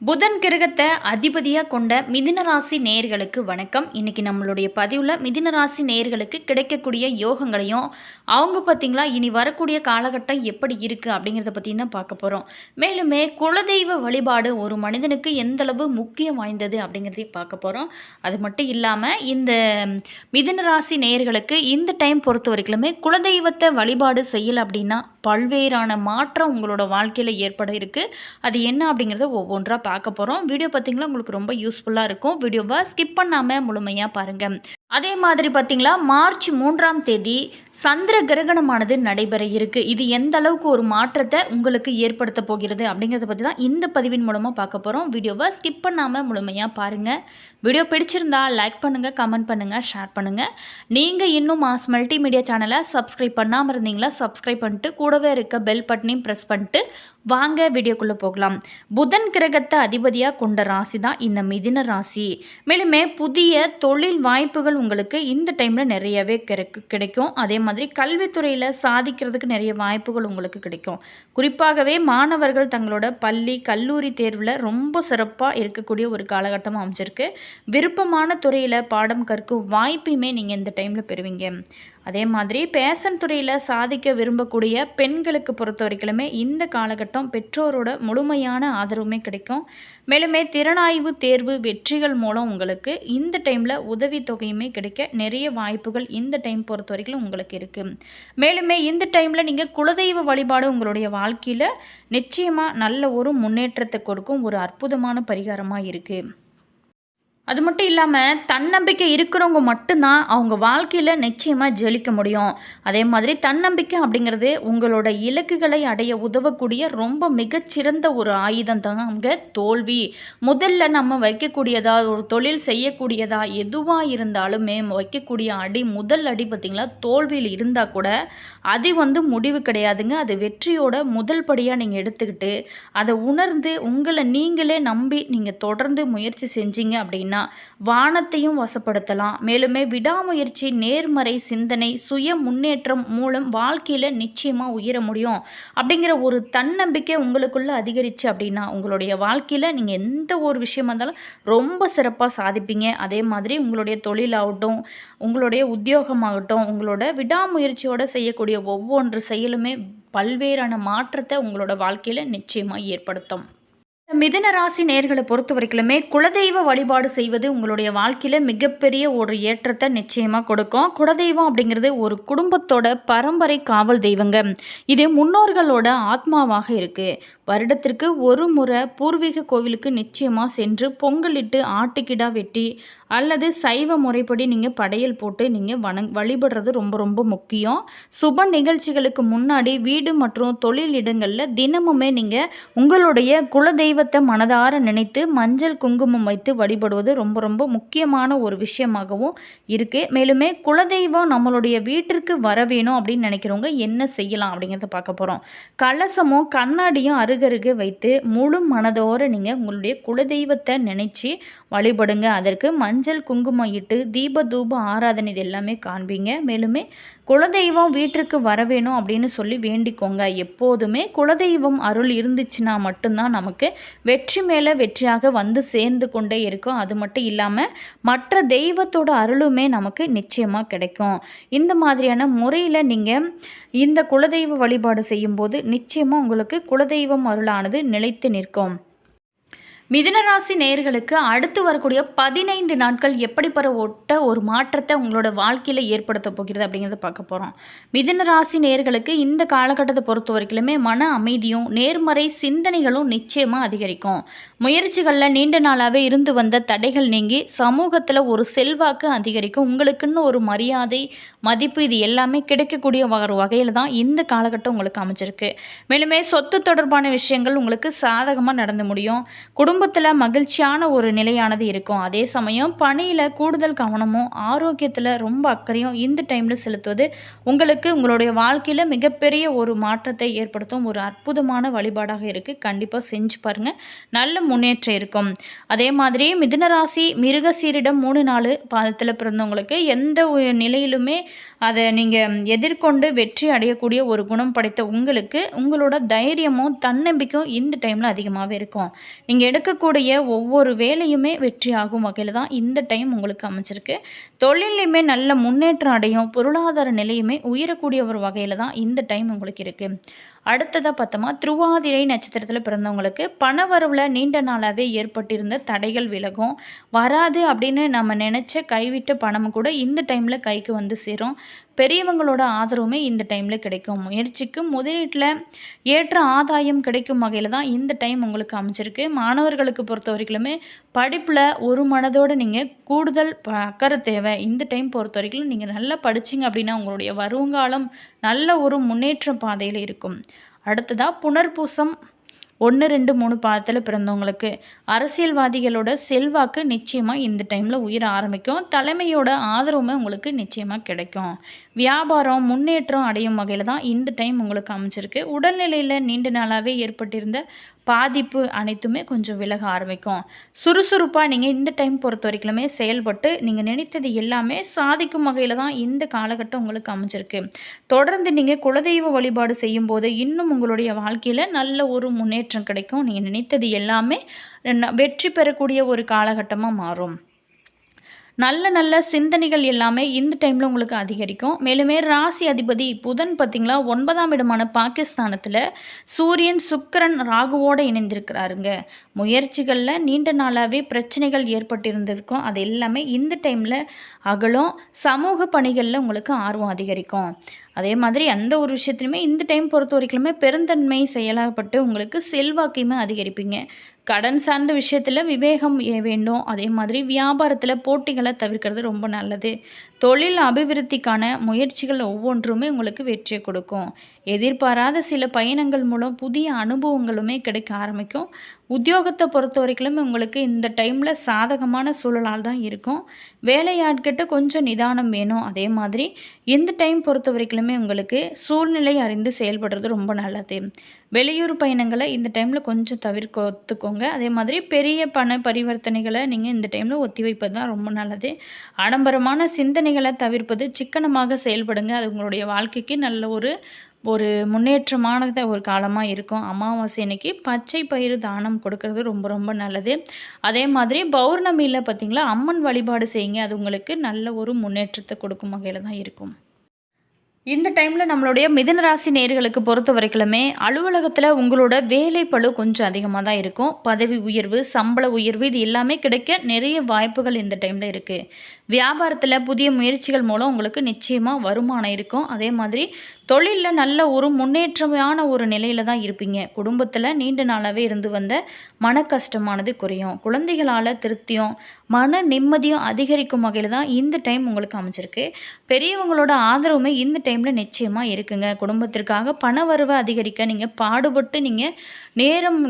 புதன் கிரகத்தை அதிபதியாக கொண்ட மிதுன ராசி நேயர்களுக்கு வணக்கம். இன்றைக்கி நம்மளுடைய பதிவில் மிதுன ராசி நேயர்களுக்கு கிடைக்கக்கூடிய யோகங்களையும் அவங்க பார்த்திங்களா இனி வரக்கூடிய காலகட்டம் எப்படி இருக்குது அப்படிங்கிறத பற்றி தான் பார்க்க போகிறோம். மேலுமே குலதெய்வ வழிபாடு ஒரு மனிதனுக்கு எந்தளவு முக்கியம் வாய்ந்தது அப்படிங்கிறதையும் பார்க்க போகிறோம். அது மட்டும் இல்லாமல் இந்த மிதுன ராசி நேயர்களுக்கு இந்த டைம் பொறுத்த வரைக்குமே குலதெய்வத்தை வழிபாடு செய்யலை அப்படின்னா பல்வேறான மாற்றம் உங்களோட வாழ்க்கையில் ஏற்பட இருக்குது. அது என்ன அப்படிங்கிறத ஒவ்வொன்றா பார்க்க போகிறோம். வீடியோ பார்த்திங்களா உங்களுக்கு ரொம்ப யூஸ்ஃபுல்லாக இருக்கும். வீடியோவை ஸ்கிப் பண்ணாமல் முழுமையாக பாருங்கள். அதே மாதிரி பார்த்திங்களா மார்ச் 3ஆம் தேதி சந்திர கிரகணமானது நடைபெற இருக்குது. இது எந்த அளவுக்கு ஒரு மாற்றத்தை உங்களுக்கு ஏற்படுத்த போகிறது அப்படிங்கிறத பற்றி தான் இந்த பதிவின் மூலமாக பார்க்க போகிறோம். வீடியோவை ஸ்கிப் பண்ணாமல் முழுமையாக பாருங்கள். வீடியோ பிடிச்சிருந்தா லைக் பண்ணுங்கள், கமெண்ட் பண்ணுங்கள், ஷேர் பண்ணுங்கள். நீங்கள் இன்னும் மாஸ் மல்டிமீடியா சேனலை சப்ஸ்கிரைப் பண்ணாமல் இருந்தீங்களா சப்ஸ்கிரைப் பண்ணிட்டு கூடவே இருக்க பெல் பட்டனையும் ப்ரெஸ் பண்ணிட்டு வாங்க வீடியோக்குள்ளே போகலாம். புதன் கிரகத்தை அதிபதியாக கொண்ட ராசி தான் இந்த மிதுன ராசி. மேலுமே புதிய தொழில் வாய்ப்புகள் உங்களுக்கு இந்த டைமில் நிறையவே கிடைக்கும். அதே மாதிரி கல்வித்துறையில் சாதிக்கிறதுக்கு நிறைய வாய்ப்புகள் உங்களுக்கு கிடைக்கும். குறிப்பாகவே மாணவர்கள் தங்களோட பள்ளி கல்லூரி தேர்வில் ரொம்ப சிறப்பாக இருக்கக்கூடிய ஒரு காலகட்டமாக அமைஞ்சிருக்கு. விருப்பமான துறையில் பாடம் கற்கும் வாய்ப்பையுமே நீங்கள் இந்த டைமில் பெறுவீங்க. அதே மாதிரி பேஷன் துறையில் சாதிக்க விரும்பக்கூடிய பெண்களுக்கு பொறுத்த வரைக்குமே இந்த காலகட்டம் பெற்றோரோட முழுமையான ஆதரவுமே கிடைக்கும். மேலுமே திறனாய்வு தேர்வு வெற்றிகள் மூலம் உங்களுக்கு இந்த டைமில் உதவித்தொகையுமே கிடைக்க நிறைய வாய்ப்புகள் இந்த டைம் பொறுத்த வரைக்கும் உங்களுக்கு இருக்குது. மேலுமே இந்த டைமில் நீங்கள் குலதெய்வ வழிபாடு உங்களுடைய வாழ்க்கையில் நிச்சயமாக நல்ல ஒரு முன்னேற்றத்தை கொடுக்கும் ஒரு அற்புதமான பரிகாரமாக இருக்குது. அது மட்டும் இல்லாமல் தன்னம்பிக்கை இருக்கிறவங்க மட்டும்தான் அவங்க வாழ்க்கையில் நிச்சயமாக ஜெயிக்க முடியும். அதே மாதிரி தன்னம்பிக்கை அப்படிங்கிறது உங்களோட இலக்குகளை அடைய உதவக்கூடிய ரொம்ப மிகச்சிறந்த ஒரு ஆயுதம் தான் அங்கே தோல்வி. முதல்ல நம்ம வைக்கக்கூடியதா ஒரு தொழில் செய்யக்கூடியதா எதுவாக இருந்தாலுமே வைக்கக்கூடிய முதல் அடி பார்த்திங்களா தோல்வியில் இருந்தால் கூட அது முடிவு கிடையாதுங்க. அது வெற்றியோட முதல் படியாக நீங்கள் எடுத்துக்கிட்டு அதை உணர்ந்து உங்களை நீங்களே நம்பி நீங்கள் தொடர்ந்து முயற்சி செஞ்சீங்க அப்படின்னா வானத்தையும் வசப்படுத்தலாம். மேலுமே விடாமுயற்சி, நேர்மறை சிந்தனை, சுய முன்னேற்றம் மூலம் வாழ்க்கையில் நிச்சயமாக உயர முடியும் அப்படிங்கிற ஒரு தன்னம்பிக்கை உங்களுக்குள்ள அதிகரிச்சு அப்படின்னா உங்களுடைய வாழ்க்கையில் நீங்கள் எந்த ஒரு விஷயமா இருந்தாலும் ரொம்ப சிறப்பாக சாதிப்பீங்க. அதே மாதிரி உங்களுடைய தொழிலாகட்டும், உங்களுடைய உத்தியோகமாகட்டும், உங்களோட விடாமுயற்சியோடு செய்யக்கூடிய ஒவ்வொன்று செயலுமே பல்வேறான மாற்றத்தை உங்களோட வாழ்க்கையில் நிச்சயமாக ஏற்படுத்தும். மிதுன ராசி நேர்களை பொறுத்த வரைக்குமே குலதெய்வ வழிபாடு செய்வது உங்களுடைய வாழ்க்கையில் மிகப்பெரிய ஒரு ஏற்றத்தை நிச்சயமாக கொடுக்கும். குலதெய்வம் அப்படிங்கிறது ஒரு குடும்பத்தோட பரம்பரை காவல் தெய்வங்க. இது முன்னோர்களோட ஆத்மாவாக இருக்குது. வருடத்திற்கு ஒரு முறை பூர்வீக கோவிலுக்கு நிச்சயமாக சென்று பொங்கலிட்டு ஆட்டுக்கிடா வெட்டி அல்லது சைவ முறைப்படி நீங்கள் படையல் போட்டு நீங்கள் வழிபடுறது ரொம்ப ரொம்ப முக்கியம். சுப நிகழ்ச்சிகளுக்கு முன்னாடி வீடு மற்றும் தொழில் இடங்களில் தினமுமே நீங்கள் உங்களுடைய குலதெய்வத்தை மனதார நினைத்து மஞ்சள் குங்குமம் வைத்து வழிபடுவது ரொம்ப ரொம்ப முக்கியமான ஒரு விஷயமாகவும் இருக்குது. மேலுமே குலதெய்வம் நம்மளுடைய வீட்டிற்கு வர வேணும் அப்படின்னு நினைக்கிறவங்க என்ன செய்யலாம் அப்படிங்கிறத பார்க்க போகிறோம். கலசமும் கண்ணாடியும் அருகருகே வைத்து முழு மனதோடு நீங்கள் உங்களுடைய குலதெய்வத்தை நினைச்சு வழிபடுங்க. அதற்கு மஞ்சள் குங்குமம் இட்டு தீப தூப ஆராதனை இது எல்லாமே காண்பீங்க. மேலுமே குலதெய்வம் வீட்டிற்கு வர வேணும் அப்படின்னு சொல்லி வேண்டிக்கோங்க. எப்போதுமே குலதெய்வம் அருள் இருந்துச்சுன்னா மட்டும்தான் நமக்கு வெற்றி மேலே வெற்றியாக வந்து சேர்ந்து கொண்டே இருக்கும். அது மட்டும் இல்லாமல் மற்ற தெய்வத்தோட அருளுமே நமக்கு நிச்சயமாக கிடைக்கும். இந்த மாதிரியான முறையில் நீங்கள் இந்த குலதெய்வ வழிபாடு செய்யும்போது நிச்சயமாக உங்களுக்கு குலதெய்வம் அருளானது நிலைத்து நிற்கும். மிதுன ராசி நேயர்களுக்கு அடுத்து வரக்கூடிய 15 நாட்கள் எப்படிப்பட்ட ஒரு மாற்றத்தை உங்களோட வாழ்க்கையில் ஏற்படுத்த போகிறது அப்படிங்கிறத பார்க்க போகிறோம். மிதுன ராசி நேயர்களுக்கு இந்த காலகட்டத்தை பொறுத்த வரைக்குமே மன அமைதியும் நேர்மறை சிந்தனைகளும் நிச்சயமாக அதிகரிக்கும். முயற்சிகளில் நீண்ட நாளாகவே இருந்து வந்த தடைகள் நீங்கி சமூகத்தில் ஒரு செல்வாக்கு அதிகரிக்கும். உங்களுக்குன்னு ஒரு மரியாதை மதிப்பு இது எல்லாமே கிடைக்கக்கூடிய ஒரு வகையில் தான் இந்த காலகட்டம் உங்களுக்கு அமைச்சிருக்கு. மேலுமே சொத்து தொடர்பான விஷயங்கள் உங்களுக்கு சாதகமாக நடந்து முடியும். குடும்பத்தில் மகிழ்ச்சியான ஒரு நிலையானது இருக்கும். அதே சமயம் பணியில் கூடுதல் கவனமும் ஆரோக்கியத்தில் ரொம்ப அக்கறையும் இந்த டைமில் செலுத்துவது உங்களுக்கு உங்களுடைய வாழ்க்கையில் மிகப்பெரிய ஒரு மாற்றத்தை ஏற்படுத்தும் ஒரு அற்புதமான வழிபாடாக இருக்குது. கண்டிப்பாக செஞ்சு பாருங்கள், நல்ல முன்னேற்றம் இருக்கும். அதே மாதிரி மிதுன ராசி மிருகசீரிடம் 3 4 பாதத்தில் பிறந்தவங்களுக்கு எந்த நிலையிலுமே அதை நீங்கள் எதிர்கொண்டு வெற்றி அடையக்கூடிய ஒரு குணம் படைத்த உங்களுக்கு உங்களோட தைரியமும் தன்னம்பிக்கையும் இந்த டைமில் அதிகமாகவே இருக்கும். நீங்கள் எடுக்கக்கூடிய ஒவ்வொரு வேலையுமே வெற்றி ஆகும் வகையில் தான் இந்த டைம் உங்களுக்கு அமைச்சிருக்கு. தொழிலையுமே நல்ல முன்னேற்றம் அடையும், பொருளாதார நிலையுமே உயரக்கூடிய ஒரு வகையில் தான் இந்த டைம் உங்களுக்கு இருக்குது. அடுத்ததாக பார்த்தோமா, திருவாதிரை நட்சத்திரத்தில் பிறந்தவங்களுக்கு பணவரவில் நீண்ட நாளாகவே ஏற்பட்டிருந்த தடைகள் விலகும். வராது அப்படின்னு நம்ம நினச்ச கைவிட்ட பணமும் கூட இந்த டைமில் கைக்கு வந்து சேரும். பெரியவங்களோட ஆதரவுமே இந்த டைமில் கிடைக்கும். முயற்சிக்கு முதலீட்டில் ஏற்ற ஆதாயம் கிடைக்கும் வகையில் தான் இந்த டைம் உங்களுக்கு அமைச்சிருக்கு. மாணவர்களுக்கு பொறுத்த வரைக்குமே படிப்பில் ஒரு மனதோடு நீங்கள் கூடுதல் அக்கறை தேவை. இந்த டைம் பொறுத்த வரைக்கும் நீங்கள் நல்லா படிச்சிங்க அப்படின்னா உங்களுடைய வருங்காலம் நல்ல ஒரு முன்னேற்ற பாதையில் இருக்கும். அடுத்ததாக புனர்பூசம் 1, 2, 3 பாதத்தில் பிறந்தவங்களுக்கு அரசியல்வாதிகளோட செல்வாக்கு நிச்சயமாக இந்த டைமில் உயர ஆரம்பிக்கும். தலைமையோட ஆதரவுமே உங்களுக்கு நிச்சயமாக கிடைக்கும். வியாபாரம் முன்னேற்றம் அடையும் வகையில் தான் இந்த டைம் உங்களுக்கு அமைச்சிருக்கு. உடல்நிலையில் நீண்ட நாளாகவே ஏற்பட்டிருந்த பாதிப்பு அனைத்துமே கொஞ்சம் விலக ஆரம்பிக்கும். சுறுசுறுப்பாக நீங்கள் இந்த டைம் பொறுத்த வரைக்குமே செயல்பட்டு நீங்கள் நினைத்தது எல்லாமே சாதிக்கும் வகையில் தான் இந்த காலகட்டம் உங்களுக்கு அமைச்சிருக்கு. தொடர்ந்து நீங்கள் குலதெய்வ வழிபாடு செய்யும் போது இன்னும் உங்களுடைய வாழ்க்கையில் நல்ல ஒரு முன்னேற்றம் கிடைக்கும். நீங்கள் நினைத்தது எல்லாமே வெற்றி பெறக்கூடிய ஒரு காலகட்டமாக மாறும். நல்ல நல்ல சிந்தனைகள் எல்லாமே இந்த டைமில் உங்களுக்கு அதிகரிக்கும். மேலுமே ராசி அதிபதி புதன் பார்த்திங்களா 9ஆம் இடமான பாகிஸ்தானத்தில் சூரியன் சுக்கிரன் ராகுவோடு இணைந்திருக்கிறாருங்க. முயற்சிகளில் நீண்ட நாளாகவே பிரச்சனைகள் ஏற்பட்டிருந்திருக்கும். அது எல்லாமே இந்த டைமில் அகலும். சமூக பணிகளில் உங்களுக்கு ஆர்வம் அதிகரிக்கும். அதே மாதிரி எந்த ஒரு விஷயத்துலையுமே இந்த டைம் பொறுத்த வரைக்குமே பெருந்தன்மை செயலாகப்பட்டு உங்களுக்கு செல்வாக்கையுமே அதிகரிப்பீங்க. கடன் சார்ந்த விஷயத்தில் விவேகம் வேண்டும். அதே மாதிரி வியாபாரத்தில் போட்டிகளை தவிர்க்கிறது ரொம்ப நல்லது. தொழில் அபிவிருத்திக்கான முயற்சிகள் ஒவ்வொன்றுமே உங்களுக்கு வெற்றியை கொடுக்கும். எதிர்பாராத சில பயணங்கள் மூலம் புதிய அனுபவங்களுமே கிடைக்க ஆரம்பிக்கும். உத்தியோகத்தை பொறுத்த வரைக்கும் உங்களுக்கு இந்த டைமில் சாதகமான சூழலால் தான் இருக்கும். வேலையாட்கிட்ட கொஞ்சம் நிதானம் வேணும். அதே மாதிரி இந்த டைம் பொறுத்த வரைக்குமே உங்களுக்கு சூழ்நிலை அறிந்து செயல்படுறது ரொம்ப நல்லது. வெளியூர் பயணங்களை இந்த டைமில் கொஞ்சம் ஒத்துக்கோங்க. அதே மாதிரி பெரிய பண பரிவர்த்தனைகளை நீங்கள் இந்த டைமில் ஒத்தி வைப்பது தான் ரொம்ப நல்லது. ஆடம்பரமான சிந்தனைகளை தவிர்ப்பது, சிக்கனமாக செயல்படுங்க. அது உங்களுடைய வாழ்க்கைக்கு நல்ல ஒரு முன்னேற்றமான ஒரு காலமாக இருக்கும். அமாவாசை அன்னைக்கு பச்சை பயிறு தானம் கொடுக்கறது ரொம்ப ரொம்ப நல்லது. அதே மாதிரி பௌர்ணமியில் பார்த்திங்களா அம்மன் வழிபாடு செய்யுங்க. அது உங்களுக்கு நல்ல ஒரு முன்னேற்றத்தை கொடுக்கும் வகையில் தான் இருக்கும். இந்த டைமில் நம்மளுடைய மிதுன ராசி நேயர்களுக்கு பொறுத்த வரைக்குமே அலுவலகத்தில் உங்களோட வேலை பளு கொஞ்சம் அதிகமாக தான் இருக்கும். பதவி உயர்வு, சம்பள உயர்வு இது எல்லாமே கிடைக்க நிறைய வாய்ப்புகள் இந்த டைமில் இருக்குது. வியாபாரத்தில் புதிய முயற்சிகள் மூலம் உங்களுக்கு நிச்சயமாக வருமானம் இருக்கும். அதே மாதிரி தொழிலில் நல்ல ஒரு முன்னேற்றமான ஒரு நிலையில் தான் இருப்பீங்க. குடும்பத்தில் நீண்ட நாளாகவே இருந்து வந்த மன கஷ்டமானது குறையும். குழந்தைகளால் திருப்தியும் மன நிம்மதியும் அதிகரிக்கும் வகையில் தான் இந்த டைம் உங்களுக்கு அமைச்சிருக்கு. பெரியவங்களோட ஆதரவுமே இந்த டைமில் நிச்சயமாக இருக்குங்க. குடும்பத்திற்காக பண வரவை அதிகரிக்க நீங்கள் பாடுபட்டு நீங்கள் நேரம்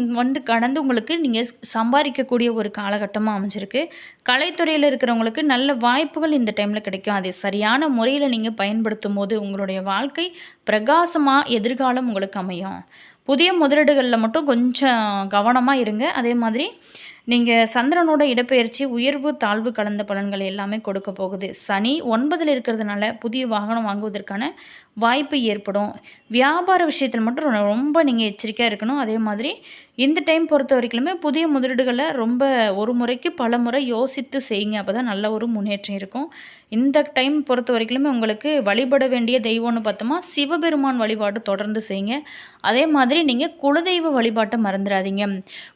கடந்து உங்களுக்கு நீங்கள் சம்பாதிக்கக்கூடிய ஒரு காலகட்டமாக அமைஞ்சிருக்கு. கலைத்துறையில் இருக்கிறவங்களுக்கு நல்ல வாய்ப்புகள் இந்த டைமில் கிடைக்கும். அதை சரியான முறையில் நீங்கள் பயன்படுத்தும் போது உங்களுடைய வாழ்க்கை பிரகாசமாக எதிர்காலம் உங்களுக்கு அமையும். புதிய முதலீடுகளில் மட்டும் கொஞ்சம் கவனமாக இருங்க. அதே மாதிரி நீங்கள் சந்திரனோட இடப்பெயர்ச்சி உயர்வு தாழ்வு கலந்த பலன்கள் எல்லாமே கொடுக்க போகுது. சனி 9ல் இருக்கிறதுனால புதிய வாகனம் வாங்குவதற்கான வாய்ப்பு ஏற்படும். வியாபார விஷயத்தில் மட்டும் ரொம்ப நீங்கள் எச்சரிக்கையாக இருக்கணும். அதே மாதிரி இந்த டைம் பொறுத்த வரைக்குமே புதிய முதலீடுகளை ரொம்ப ஒரு முறைக்கு பல முறை யோசித்து செய்யுங்க. அப்போ தான் நல்ல ஒரு முன்னேற்றம் இருக்கும். இந்த டைம் பொறுத்த வரைக்குமே உங்களுக்கு வழிபட வேண்டிய தெய்வம்னு பார்த்தோமா சிவபெருமான் வழிபாடு தொடர்ந்து செய்யுங்க. அதே மாதிரி நீங்கள் குலதெய்வ வழிபாட்டை மறந்துடாதீங்க.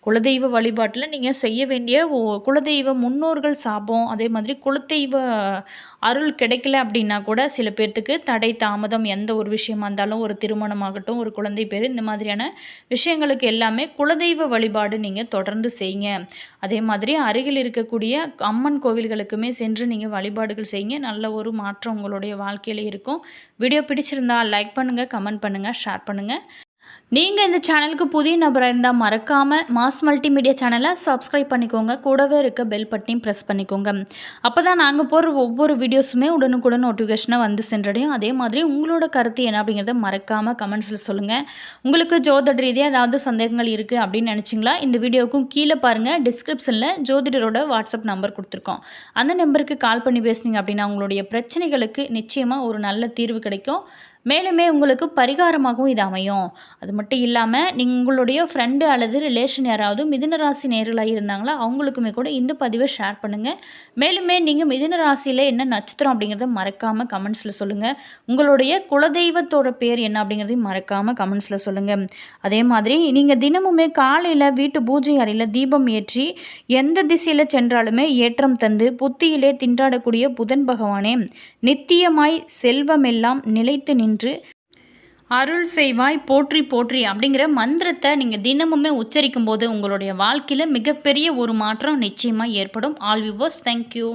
குலதெய்வ வழிபாட்டில் நீங்கள் செய்ய வேண்டிய குலதெய்வ முன்னோர்கள் சாபம், அதே மாதிரி குலதெய்வ அருள் கிடைக்கல அப்படின்னா கூட சில பேர்த்துக்கு தடை தாமதம் எந்த ஒரு விஷயமா இருந்தாலும் ஒரு திருமணமாகட்டும் ஒரு குழந்தை பேர் இந்த மாதிரியான விஷயங்களுக்கு எல்லாமே குலதெய்வ வழிபாடு நீங்கள் தொடர்ந்து செய்யுங்க. அதே மாதிரி அருகில் இருக்கக்கூடிய அம்மன் கோவில்களுக்குமே சென்று நீங்கள் வழிபாடுகள் செய்யுங்க. நல்ல ஒரு மாற்றம் உங்களுடைய வாழ்க்கையில் இருக்கும். வீடியோ பிடிச்சிருந்தா லைக் பண்ணுங்கள், கமெண்ட் பண்ணுங்கள், ஷேர் பண்ணுங்கள். நீங்கள் இந்த சேனலுக்கு புதிய நபராக இருந்தால் மறக்காமல் மாஸ் மல்டிமீடியா சேனலை சப்ஸ்கிரைப் பண்ணிக்கோங்க. கூடவே இருக்க பெல் பட்டனையும் ப்ரெஸ் பண்ணிக்கோங்க. அப்போ தான் நாங்கள் போடுற ஒவ்வொரு வீடியோஸுமே உடனுக்குடன் நோட்டிஃபிகேஷனாக வந்து சென்றடையும். அதே மாதிரி உங்களோட கருத்து என்ன அப்படிங்கிறத மறக்காமல் கமெண்ட்ஸில் சொல்லுங்கள். உங்களுக்கு ஜோதிட ரீதியாக ஏதாவது சந்தேகங்கள் இருக்குது அப்படின்னு நினச்சிங்களா, இந்த வீடியோவுக்கும் கீழே பாருங்கள், டிஸ்கிரிப்ஷனில் ஜோதிடரோட வாட்ஸ்அப் நம்பர் கொடுத்துருக்கோம். அந்த நம்பருக்கு கால் பண்ணி பேசுனீங்க அப்படின்னா உங்களுடைய பிரச்சனைகளுக்கு நிச்சயமாக ஒரு நல்ல தீர்வு கிடைக்கும். மேலுமே உங்களுக்கு பரிகாரமாகவும் இது அமையும். அது மட்டும் இல்லாமல் உங்களுடைய ஃப்ரெண்டு அல்லது ரிலேஷன் யாராவது மிதுன ராசி நேர்களாக இருந்தாங்களா, அவங்களுக்குமே கூட இந்த பதிவை ஷேர் பண்ணுங்கள். மேலுமே நீங்கள் மிதுன ராசியில் என்ன நட்சத்திரம் அப்படிங்கிறத மறக்காமல் கமெண்ட்ஸில் சொல்லுங்கள். உங்களுடைய குலதெய்வத்தோட பேர் என்ன அப்படிங்கிறதையும் மறக்காமல் கமெண்ட்ஸில் சொல்லுங்கள். அதே மாதிரி நீங்கள் தினமுமே காலையில் வீட்டு பூஜை அறையில் தீபம் ஏற்றி எந்த திசையில் சென்றாலுமே ஏற்றம் தந்து புத்தியிலே திண்டாடக்கூடிய புதன் பகவானே, நித்தியமாய் செல்வமெல்லாம் நிலைத்து நின்று அருள் செய்வாய் போற்றி போற்றி அப்படிங்கிற மந்திரத்தை நீங்கள் தினமுமே உச்சரிக்கும் போது உங்களுடைய வாழ்க்கையில் மிகப்பெரிய ஒரு மாற்றம் நிச்சயமாக ஏற்படும். All viewers, thank you.